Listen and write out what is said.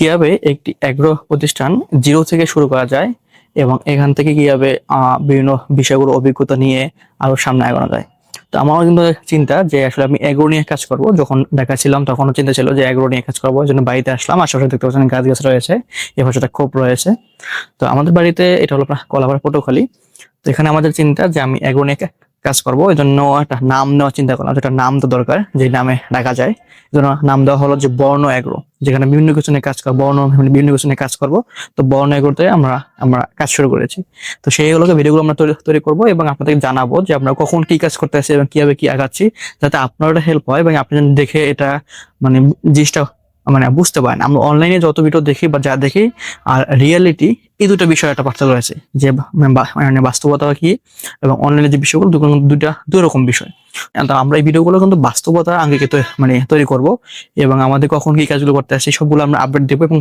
কিভাবে একটি অ্যাগ্রো প্রতিষ্ঠান জিরো থেকে শুরু করা যায় এবং এখান থেকে কিভাবে বিভিন্ন বিষয়গুলো অভিজ্ঞতা নিয়ে আরো সামনে এগোনো যায়। তো আমারও কিন্তু চিন্তা যে আসলে আমি এগ্রো নিয়ে কাজ করব। যখন ঢাকা ছিলাম তখনও চিন্তা ছিল যে এগ্রো নিয়ে কাজ করবো, এই জন্য বাড়িতে আসলাম। আশেপাশে দেখতে পাচ্ছেন গাছ গাছ রয়েছে, এই পাশে খোপ রয়েছে। তো আমাদের বাড়িতে এটা হলো আপনার কলাপাড়া পটুয়াখালী। তো এখানে আমাদের চিন্তা যে আমি এগ্রো নিয়ে কাজ করবো, এই জন্য একটা নাম নেওয়ার চিন্তা করলাম। যেটা নাম তো দরকার, যে নামে ডাকা যায়। এই জন্য নাম দেওয়া হলো যে বর্ণ এগ্রো, যেখানে বিভিন্ন কিছু নিয়ে কাজ করবো, বর্ণ বিভিন্ন কিছু নিয়ে কাজ করবো। তো বর্ণ এগ্রোতে আমরা আমরা কাজ শুরু করেছি। তো সেইগুলোকে ভিডিওগুলো আমরা তৈরি তৈরি করবো এবং আপনাদেরকে জানাবো যে আমরা কখন কি কাজ করতে আসছি এবং কিভাবে কি আগাচ্ছি, যাতে আপনারও হেল্প হয় এবং আপনি যেন দেখে এটা মানে জিনিসটা মানে বুঝতে পারেন। আমরা অনলাইনে যত ভিডিও দেখি বা যা দেখি আর রিয়েলিটি, এই দুটো বিষয় একটা পার্থক্য রয়েছে। যে মানে বাস্তবতা কি এবং অনলাইনে যে বিষয়গুলো, দুটা দুই রকম বিষয়। তো আমরা এই ভিডিওগুলো কিন্তু বাস্তবতা আঙ্গিকে মানে তৈরি করব এবং আমাদের কখন কি কাজগুলো করতে আসছে সবগুলো আমরা আপডেট দেবো এবং